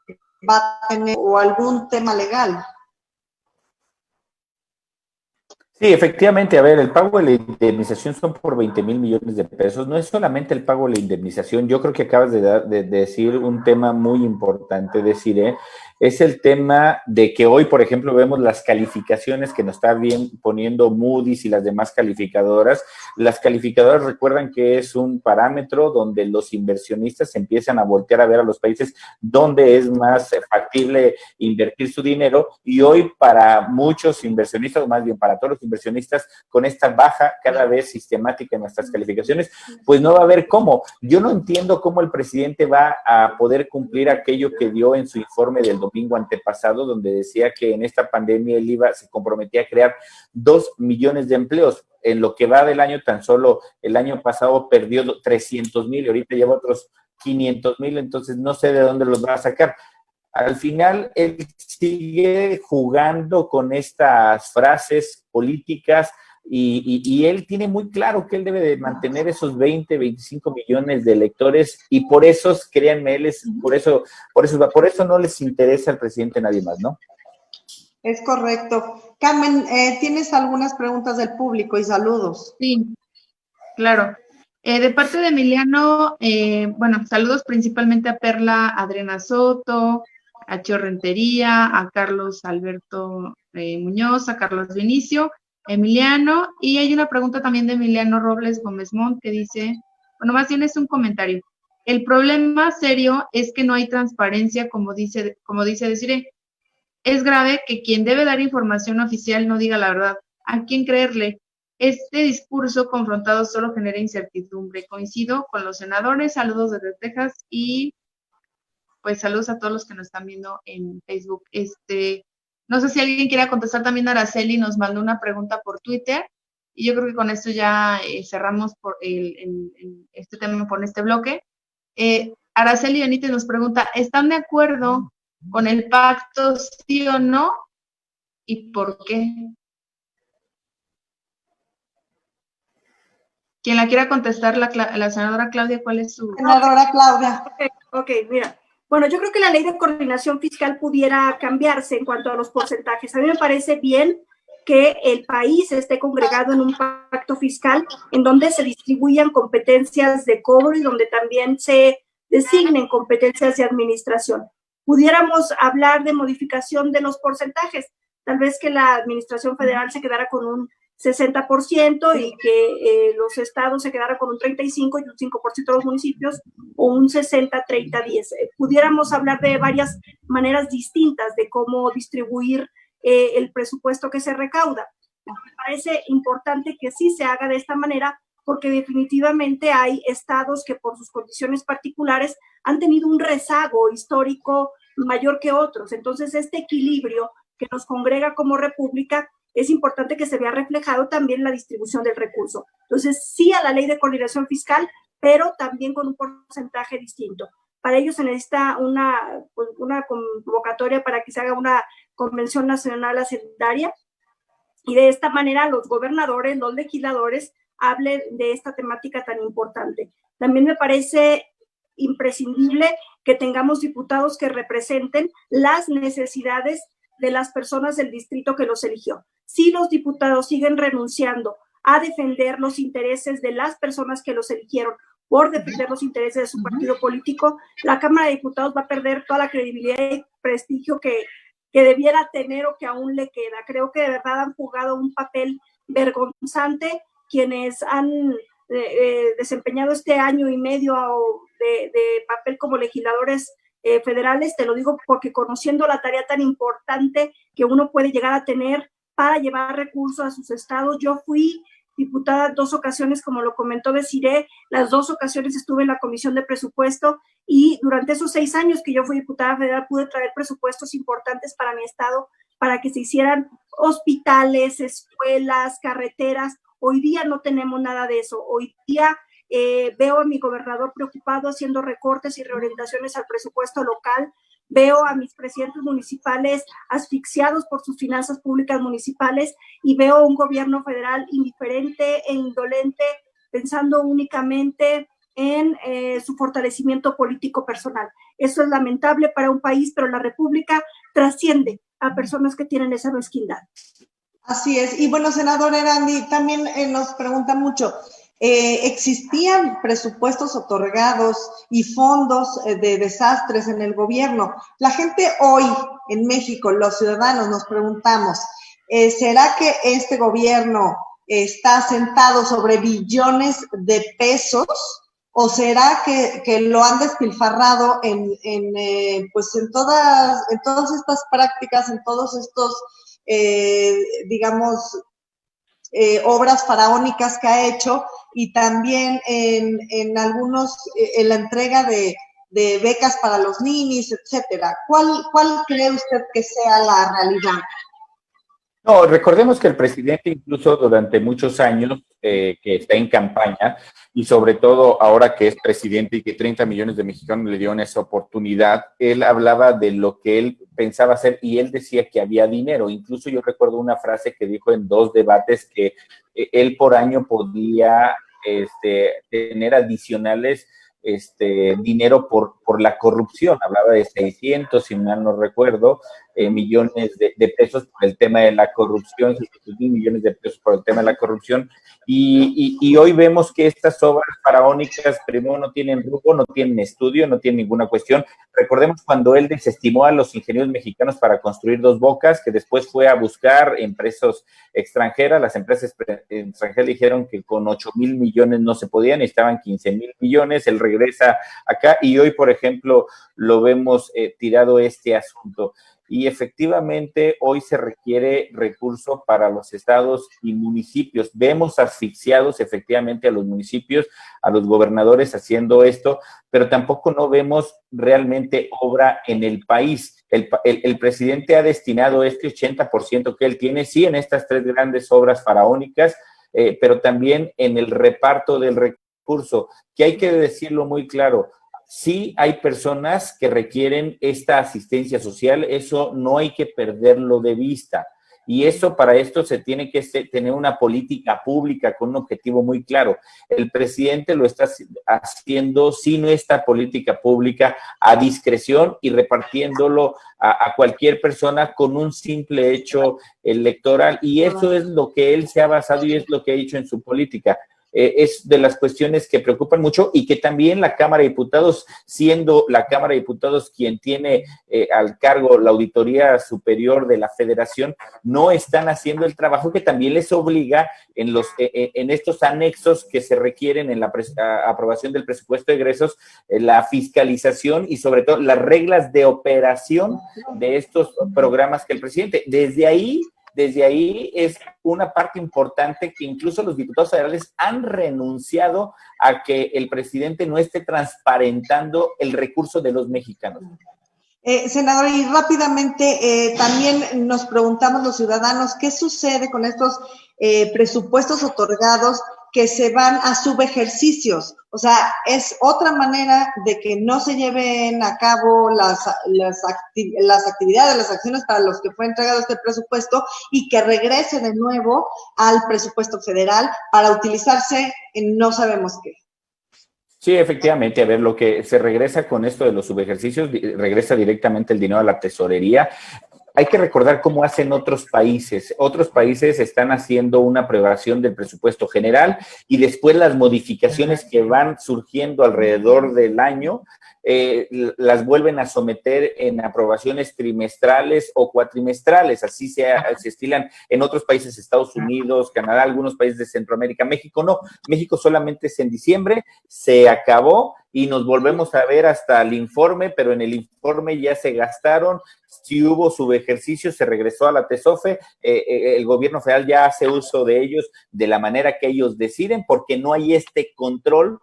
va a tener o algún tema legal. Sí, efectivamente, a ver, el pago de la indemnización son por 20,000 millones de pesos. No es solamente el pago de la indemnización, yo creo que acabas de decir un tema muy importante, Desiree, es el tema de que hoy, por ejemplo, vemos las calificaciones que nos está poniendo Moody's y las demás calificadoras. Las calificadoras recuerdan que es un parámetro donde los inversionistas empiezan a voltear a ver a los países donde es más factible invertir su dinero, y hoy para muchos inversionistas, o más bien para todos los inversionistas, con esta baja cada vez sistemática en nuestras calificaciones, pues no va a haber cómo. Yo no entiendo cómo el presidente va a poder cumplir aquello que dio en su informe del domingo antepasado, donde decía que en esta pandemia él se comprometía a crear 2 millones de empleos. En lo que va del año, tan solo el año pasado perdió 300,000 y ahorita lleva otros 500,000, entonces no sé de dónde los va a sacar. Al final, él sigue jugando con estas frases políticas y él tiene muy claro que él debe de mantener esos 20, 25 millones de electores, y por eso, créanme, por eso no les interesa al presidente nadie más, ¿no? Es correcto. Carmen, tienes algunas preguntas del público y saludos. Sí, claro. De parte de Emiliano, bueno, saludos principalmente a Perla Adriana Soto, a Chio Rentería, a Carlos Alberto Muñoz, a Carlos Vinicio, Emiliano, y hay una pregunta también de Emiliano Robles Gómez Montt que dice, bueno, más bien es un comentario. El problema serio es que no hay transparencia, como dice Desiree. Es grave que quien debe dar información oficial no diga la verdad. ¿A quién creerle? Este discurso confrontado solo genera incertidumbre. Coincido con los senadores. Saludos desde Texas y pues saludos a todos los que nos están viendo en Facebook. No sé si alguien quiera contestar también. Araceli nos mandó una pregunta por Twitter y yo creo que con esto ya cerramos por este tema, por este bloque. Araceli Benítez nos pregunta, ¿están de acuerdo con el pacto, sí o no? ¿Y por qué? Quien la quiera contestar, la senadora Claudia, ¿cuál es su...? Senadora Claudia. Ok, mira. Bueno, yo creo que la ley de coordinación fiscal pudiera cambiarse en cuanto a los porcentajes. A mí me parece bien que el país esté congregado en un pacto fiscal en donde se distribuyan competencias de cobro y donde también se designen competencias de administración. Pudiéramos hablar de modificación de los porcentajes, tal vez que la administración federal se quedara con un 60% y que los estados se quedaran con un 35% y un 5% los municipios, o un 60-30-10. Pudiéramos hablar de varias maneras distintas de cómo distribuir el presupuesto que se recauda. Me parece importante que sí se haga de esta manera, porque definitivamente hay estados que por sus condiciones particulares han tenido un rezago histórico mayor que otros. Entonces, este equilibrio que nos congrega como república, es importante que se vea reflejado también en la distribución del recurso. Entonces, sí a la ley de coordinación fiscal, pero también con un porcentaje distinto. Para ello se necesita una convocatoria para que se haga una convención nacional hacendaria, y de esta manera los gobernadores, los legisladores hablen de esta temática tan importante. También me parece imprescindible que tengamos diputados que representen las necesidades de las personas del distrito que los eligió. Si los diputados siguen renunciando a defender los intereses de las personas que los eligieron por defender los intereses de su partido político, la Cámara de Diputados va a perder toda la credibilidad y prestigio que debiera tener o que aún le queda. Creo que de verdad han jugado un papel vergonzante quienes han desempeñado este año y medio de papel como legisladores federales, te lo digo porque conociendo la tarea tan importante que uno puede llegar a tener para llevar recursos a sus estados. Yo fui diputada 2 ocasiones, como lo comentó Desiree, las 2 ocasiones estuve en la Comisión de Presupuesto y durante esos 6 años que yo fui diputada federal pude traer presupuestos importantes para mi estado, para que se hicieran hospitales, escuelas, carreteras. Hoy día no tenemos nada de eso. Hoy día veo a mi gobernador preocupado haciendo recortes y reorientaciones al presupuesto local. Veo a mis presidentes municipales asfixiados por sus finanzas públicas municipales y veo un gobierno federal indiferente e indolente, pensando únicamente en su fortalecimiento político personal. Eso es lamentable para un país, pero la República trasciende a personas que tienen esa mezquindad. Así es. Y bueno, senador Erandi, también nos pregunta mucho, ¿existían presupuestos otorgados y fondos de desastres en el gobierno? La gente hoy en México, los ciudadanos, nos preguntamos, ¿será que este gobierno está sentado sobre billones de pesos? ¿O será que lo han despilfarrado pues en todas estas prácticas, en todos estos, digamos, obras faraónicas que ha hecho y también en la entrega de becas para los ninis, etcétera? ¿Cuál cree usted que sea la realidad? No, recordemos que el presidente incluso durante muchos años que está en campaña y sobre todo ahora que es presidente y que 30 millones de mexicanos le dieron esa oportunidad, él hablaba de lo que él pensaba hacer y él decía que había dinero. Incluso yo recuerdo una frase que dijo en 2 debates que él por año podía tener adicionales dinero por la corrupción. Hablaba de 600, si mal no recuerdo, millones de pesos por el tema de la corrupción, 600 millones de pesos por el tema de la corrupción, y hoy vemos que estas obras faraónicas, primero, no tienen rumbo, no tienen estudio, no tienen ninguna cuestión. Recordemos cuando él desestimó a los ingenieros mexicanos para construir 2 bocas, que después fue a buscar empresas extranjeras, las empresas extranjeras dijeron que con 8,000 millones no se podían, estaban 15,000 millones, él regresa acá y hoy, por ejemplo, lo vemos tirado este asunto. Y efectivamente hoy se requiere recurso para los estados y municipios. Vemos asfixiados efectivamente a los municipios, a los gobernadores haciendo esto, pero tampoco no vemos realmente obra en el país. El presidente ha destinado este 80% que él tiene, sí, en estas 3 grandes obras faraónicas, pero también en el reparto del recurso, que hay que decirlo muy claro. Sí hay personas que requieren esta asistencia social, eso no hay que perderlo de vista. Y eso, para esto se tiene que tener una política pública con un objetivo muy claro. El presidente lo está haciendo sin esta política pública a discreción y repartiéndolo a cualquier persona con un simple hecho electoral. Y eso es lo que él se ha basado y es lo que ha hecho en su política. Es de las cuestiones que preocupan mucho y que también la Cámara de Diputados, siendo la Cámara de Diputados quien tiene al cargo la Auditoría Superior de la Federación, no están haciendo el trabajo que también les obliga en estos anexos que se requieren en la aprobación del presupuesto de egresos, la fiscalización y sobre todo las reglas de operación de estos programas que el presidente, desde ahí es una parte importante que incluso los diputados federales han renunciado a que el presidente no esté transparentando el recurso de los mexicanos. Senador, y rápidamente también nos preguntamos los ciudadanos, ¿qué sucede con estos presupuestos otorgados que se van a subejercicios? O sea, es otra manera de que no se lleven a cabo las actividades, las acciones para los que fue entregado este presupuesto y que regrese de nuevo al presupuesto federal para utilizarse en no sabemos qué. Sí, efectivamente, a ver, lo que se regresa con esto de los subejercicios, regresa directamente el dinero a la tesorería. hay que recordar cómo hacen otros países. Otros países están haciendo una aprobación del presupuesto general y después las modificaciones que van surgiendo alrededor del año las vuelven a someter en aprobaciones trimestrales o cuatrimestrales. Así se estilan en otros países, Estados Unidos, Canadá, algunos países de Centroamérica. México no. México solamente es en diciembre, se acabó y nos volvemos a ver hasta el informe, pero en el informe ya se gastaron. Si hubo subejercicio, se regresó a la TESOFE, el gobierno federal ya hace uso de ellos de la manera que ellos deciden, porque no hay este control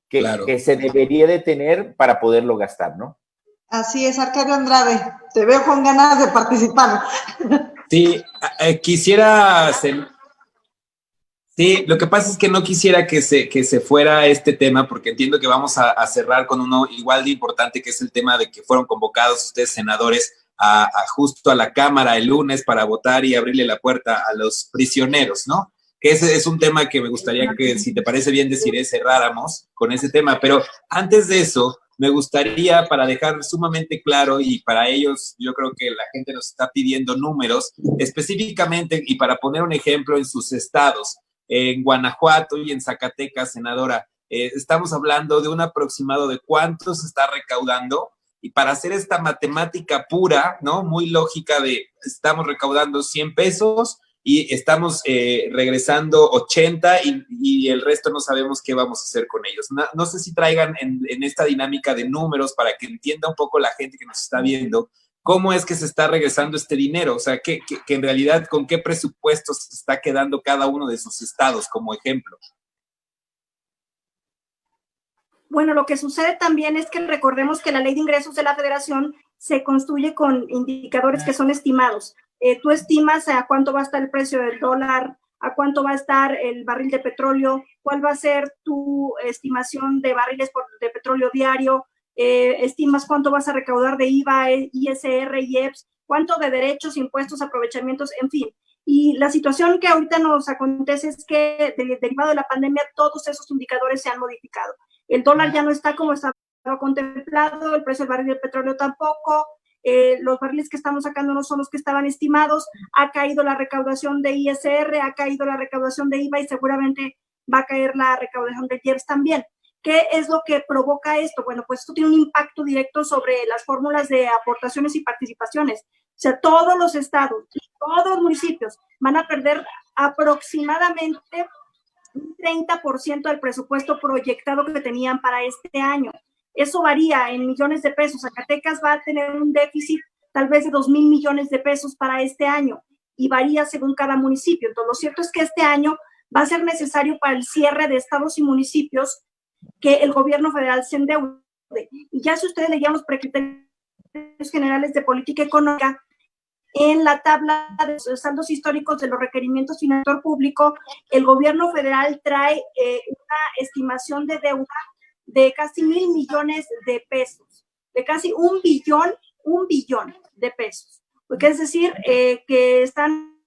que se debería de tener para poderlo gastar, ¿no? Así es, Arcadio Andrade, te veo con ganas de participar. Sí, quisiera... Sí, lo que pasa es que no quisiera que se fuera este tema, porque entiendo que vamos a cerrar con uno igual de importante, que es el tema de que fueron convocados ustedes, senadores, justo a la Cámara el lunes para votar y abrirle la puerta a los prisioneros, ¿no? Que ese es un tema que me gustaría que, si te parece bien, Desiree, cerráramos con ese tema. Pero antes de eso, me gustaría, para dejar sumamente claro, y para ellos yo creo que la gente nos está pidiendo números, específicamente, y para poner un ejemplo en sus estados, en Guanajuato y en Zacatecas, senadora, estamos hablando de un aproximado de cuánto se está recaudando, y para hacer esta matemática pura, ¿no? Muy lógica de estamos recaudando 100 pesos y estamos regresando 80 y el resto no sabemos qué vamos a hacer con ellos. No sé si traigan en esta dinámica de números para que entienda un poco la gente que nos está viendo cómo es que se está regresando este dinero, o sea, que en realidad con qué presupuestos se está quedando cada uno de sus estados, como ejemplo. Bueno, lo que sucede también es que recordemos que la Ley de Ingresos de la Federación se construye con indicadores que son estimados. Tú estimas a cuánto va a estar el precio del dólar, a cuánto va a estar el barril de petróleo, cuál va a ser tu estimación de barriles de petróleo diario, estimas cuánto vas a recaudar de IVA, ISR, IEPS, cuánto de derechos, impuestos, aprovechamientos, en fin. Y la situación que ahorita nos acontece es que, derivado de la pandemia, todos esos indicadores se han modificado. El dólar ya no está como estaba contemplado, el precio del barril de petróleo tampoco, los barriles que estamos sacando no son los que estaban estimados, ha caído la recaudación de ISR, ha caído la recaudación de IVA y seguramente va a caer la recaudación de IEPS también. ¿Qué es lo que provoca esto? Bueno, pues esto tiene un impacto directo sobre las fórmulas de aportaciones y participaciones. O sea, todos los estados y todos los municipios van a perder aproximadamente un 30% del presupuesto proyectado que tenían para este año. Eso varía en millones de pesos. Zacatecas va a tener un déficit tal vez de 2,000 millones de pesos para este año y varía según cada municipio. Entonces, lo cierto es que este año va a ser necesario para el cierre de estados y municipios que el gobierno federal se endeude. Y ya si ustedes leían los criterios generales de política económica, en la tabla de los saldos históricos de los requerimientos financieros público, el gobierno federal trae una estimación de deuda de casi 1,000 millones de pesos, de casi un billón de pesos. Porque es decir, que están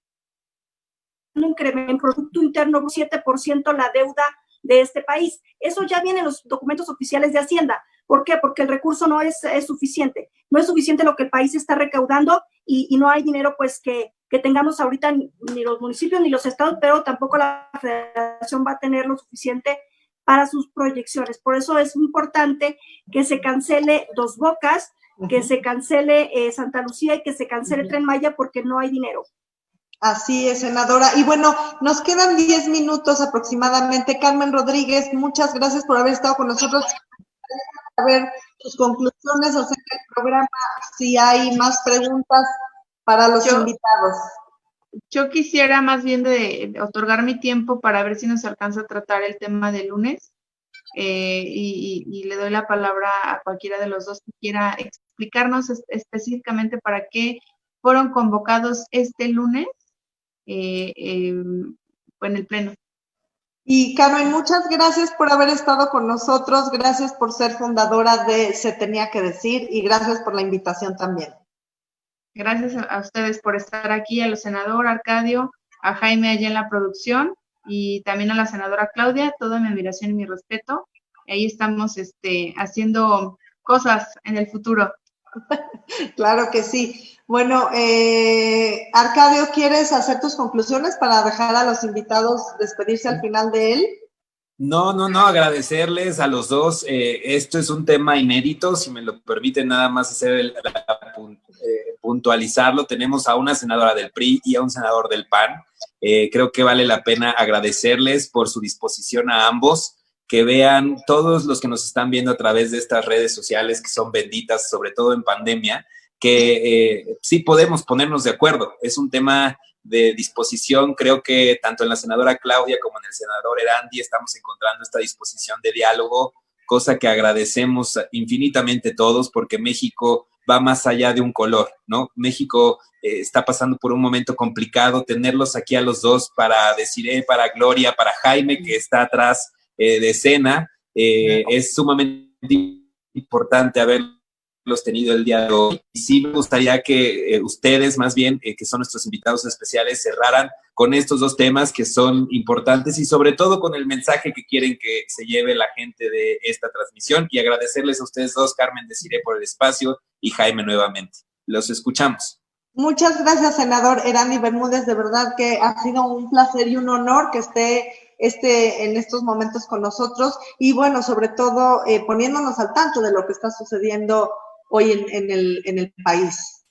en Producto Interno 7% la deuda de este país. Eso ya viene en los documentos oficiales de Hacienda. ¿Por qué? Porque el recurso no es suficiente. No es suficiente lo que el país está recaudando y no hay dinero pues que tengamos ahorita ni los municipios ni los estados, pero tampoco la federación va a tener lo suficiente para sus proyecciones. Por eso es importante que se cancele Dos Bocas, que se cancele Santa Lucía y que se cancele Tren Maya porque no hay dinero. Así es, senadora. Y bueno, nos quedan 10 minutos aproximadamente. Carmen Rodríguez, muchas gracias por haber estado con nosotros. A ver sus conclusiones acerca del programa, si hay más preguntas para los invitados. Yo quisiera más bien de otorgar mi tiempo para ver si nos alcanza a tratar el tema del lunes y le doy la palabra a cualquiera de los dos que quiera explicarnos específicamente para qué fueron convocados este lunes en el pleno. Y Carmen, muchas gracias por haber estado con nosotros, gracias por ser fundadora de Se Tenía que Decir y gracias por la invitación también. Gracias a ustedes por estar aquí, a los senadores Arcadio, a Jaime allá en la producción y también a la senadora Claudia, toda mi admiración y mi respeto. Ahí estamos haciendo cosas en el futuro. Claro que sí. Bueno, Arcadio, ¿quieres hacer tus conclusiones para dejar a los invitados despedirse al final de él? No, agradecerles a los dos. Esto es un tema inédito, si me lo permiten nada más hacer puntualizarlo. Tenemos a una senadora del PRI y a un senador del PAN. Creo que vale la pena agradecerles por su disposición a ambos, que vean todos los que nos están viendo a través de estas redes sociales que son benditas, sobre todo en pandemia, que sí podemos ponernos de acuerdo. Es un tema de disposición. Creo que tanto en la senadora Claudia como en el senador Erandi estamos encontrando esta disposición de diálogo, cosa que agradecemos infinitamente todos, porque México va más allá de un color, ¿no? México está pasando por un momento complicado. Tenerlos aquí a los dos, para Desiree, para Gloria, para Jaime, que está atrás de escena, es sumamente importante haberlos tenido el día de hoy. Y sí me gustaría que ustedes, más bien, que son nuestros invitados especiales, cerraran con estos dos temas que son importantes y sobre todo con el mensaje que quieren que se lleve la gente de esta transmisión. Y agradecerles a ustedes dos, Carmen, Desiree, por el espacio, y Jaime nuevamente. Los escuchamos. Muchas gracias, senador Erandi Bermúdez. De verdad que ha sido un placer y un honor que esté en estos momentos con nosotros y bueno, sobre todo poniéndonos al tanto de lo que está sucediendo hoy en el país.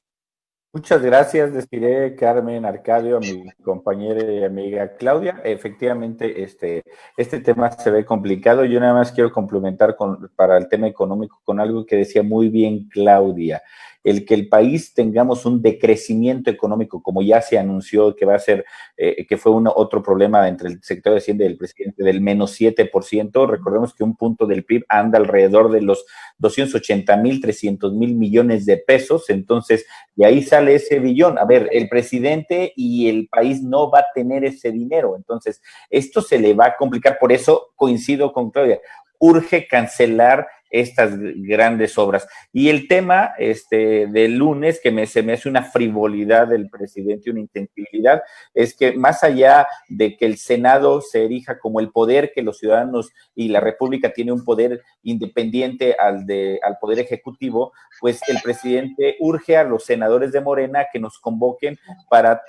Muchas gracias, Desiree, Carmen, Arcadio, a mi compañera y amiga Claudia. Efectivamente, este tema se ve complicado. Yo nada más quiero complementar para el tema económico con algo que decía muy bien Claudia. El que el país tengamos un decrecimiento económico, como ya se anunció que va a ser, que fue otro problema entre el sector de Hacienda y el presidente, del menos 7%. Recordemos que un punto del PIB anda alrededor de los 280,000, 300,000 millones de pesos. Entonces, de ahí sale ese billón. A ver, el presidente y el país no va a tener ese dinero. Entonces, esto se le va a complicar. Por eso coincido con Claudia. Urge cancelar estas grandes obras. Y el tema del lunes, que se me hace una frivolidad del presidente, una insensibilidad, es que más allá de que el Senado se erija como el poder que los ciudadanos y la República tiene un poder independiente al poder ejecutivo, pues el presidente urge a los senadores de Morena que nos convoquen para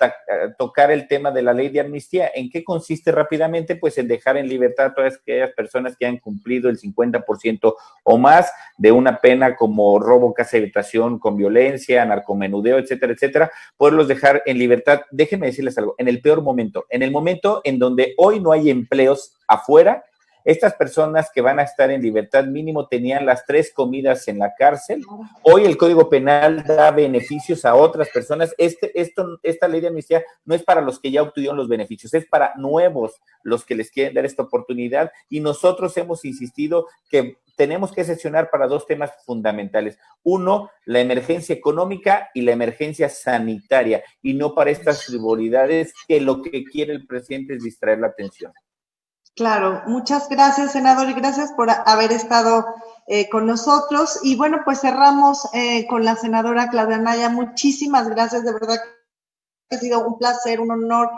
tocar el tema de la ley de amnistía. ¿En qué consiste rápidamente? Pues en dejar en libertad a todas aquellas personas que han cumplido el 50% o más de una pena como robo, casa y habitación con violencia, narcomenudeo, etcétera, etcétera, poderlos dejar en libertad. Déjenme decirles algo, en el peor momento, en el momento en donde hoy no hay empleos afuera, estas personas que van a estar en libertad mínimo tenían las 3 comidas en la cárcel. Hoy el Código Penal da beneficios a otras personas. Esta ley de amnistía no es para los que ya obtuvieron los beneficios, es para nuevos, los que les quieren dar esta oportunidad. Y nosotros hemos insistido que tenemos que sesionar para 2 temas fundamentales. Uno, la emergencia económica y la emergencia sanitaria, y no para estas frivolidades que lo que quiere el presidente es distraer la atención. Claro, muchas gracias, senador, y gracias por haber estado con nosotros. Y bueno, pues cerramos con la senadora Claudia Anaya. Muchísimas gracias, de verdad que ha sido un placer, un honor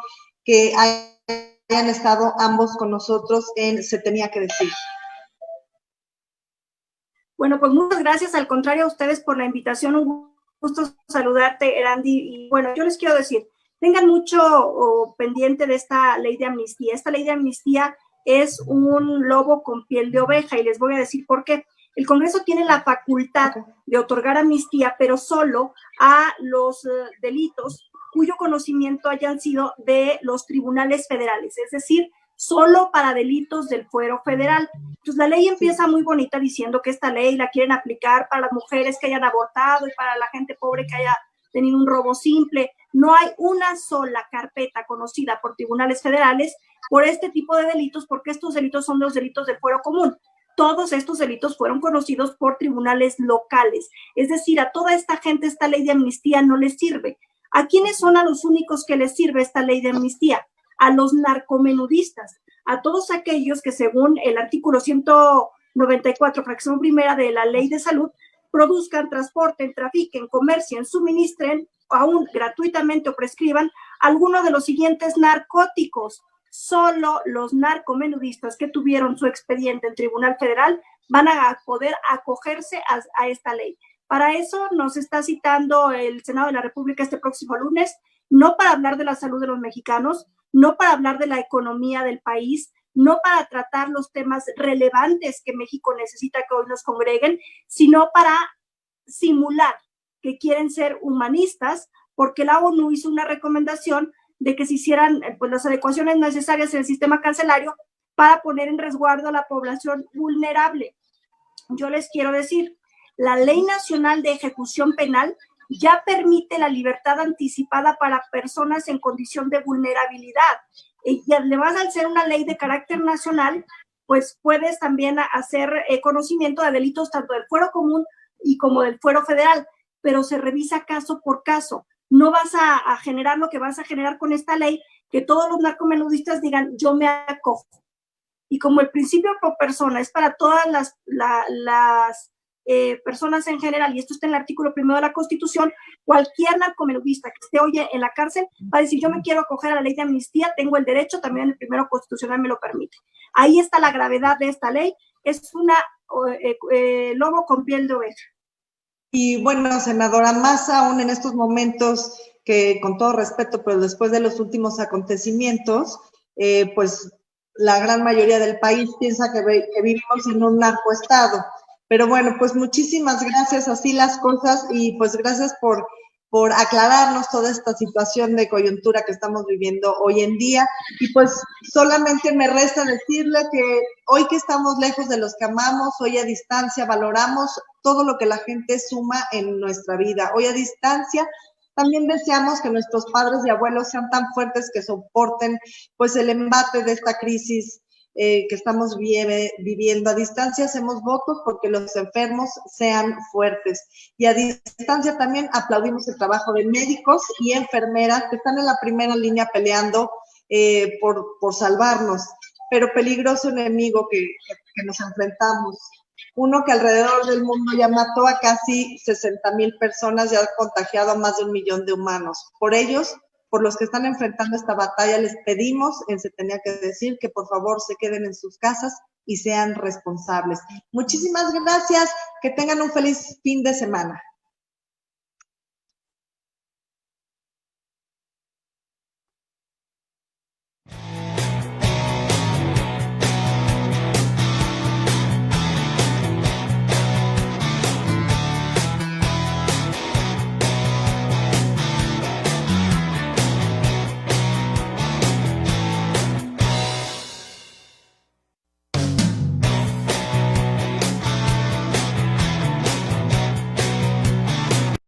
que hayan estado ambos con nosotros en Se Tenía que Decir. Bueno, pues muchas gracias, al contrario a ustedes por la invitación, un gusto saludarte, Erandi, y bueno, yo les quiero decir, tengan mucho pendiente de esta ley de amnistía. Esta ley de amnistía es un lobo con piel de oveja y les voy a decir por qué. El Congreso tiene la facultad de otorgar amnistía, pero solo a los delitos cuyo conocimiento hayan sido de los tribunales federales, es decir, solo para delitos del fuero federal. Entonces, la ley empieza muy bonita diciendo que esta ley la quieren aplicar para las mujeres que hayan abortado y para la gente pobre que haya tenido un robo simple. No hay una sola carpeta conocida por tribunales federales por este tipo de delitos, porque estos delitos son los delitos del fuero común. Todos estos delitos fueron conocidos por tribunales locales. Es decir, a toda esta gente esta ley de amnistía no les sirve. ¿A quiénes son a los únicos que les sirve esta ley de amnistía? A los narcomenudistas, a todos aquellos que según el artículo 194, fracción primera de la Ley de Salud, produzcan, transporten, trafiquen, comercien, suministren, aún gratuitamente o prescriban alguno de los siguientes narcóticos. Solo los narcomenudistas que tuvieron su expediente en Tribunal Federal van a poder acogerse a esta ley. Para eso nos está citando el Senado de la República este próximo lunes, no para hablar de la salud de los mexicanos, no para hablar de la economía del país, no para tratar los temas relevantes que México necesita que hoy nos congreguen, sino para simular que quieren ser humanistas, porque la ONU hizo una recomendación de que se hicieran pues, las adecuaciones necesarias en el sistema carcelario para poner en resguardo a la población vulnerable. Yo les quiero decir, la Ley Nacional de Ejecución Penal ya permite la libertad anticipada para personas en condición de vulnerabilidad. Y además, al ser una ley de carácter nacional, pues puedes también hacer conocimiento de delitos tanto del fuero común y como del fuero federal, pero se revisa caso por caso. No vas a generar lo que vas a generar con esta ley, que todos los narcomenudistas digan, yo me acojo. Y como el principio pro persona es para todas las personas en general, y esto está en el artículo 1 de la Constitución, cualquier narcomenudista que esté hoy en la cárcel va a decir, yo me quiero acoger a la ley de amnistía, tengo el derecho, también el primero constitucional me lo permite. Ahí está la gravedad de esta ley, es una lobo con piel de oveja. Y bueno, senadora, más aún en estos momentos que, con todo respeto, pero después de los últimos acontecimientos, pues la gran mayoría del país piensa que vivimos en un narcoestado. Pero bueno, pues muchísimas gracias, así las cosas, y pues gracias por aclararnos toda esta situación de coyuntura que estamos viviendo hoy en día. Y pues solamente me resta decirle que hoy que estamos lejos de los que amamos, hoy a distancia valoramos todo lo que la gente suma en nuestra vida. Hoy a distancia también deseamos que nuestros padres y abuelos sean tan fuertes que soporten pues el embate de esta crisis que estamos viviendo. A distancia hacemos votos porque los enfermos sean fuertes. Y a distancia también aplaudimos el trabajo de médicos y enfermeras que están en la primera línea peleando por salvarnos. Pero peligroso enemigo que nos enfrentamos. Uno que alrededor del mundo ya mató a casi 60,000 personas y ha contagiado a más de 1 millón de humanos. Por ellos, por los que están enfrentando esta batalla, les pedimos, se tenía que decir, que por favor se queden en sus casas y sean responsables. Muchísimas gracias, que tengan un feliz fin de semana.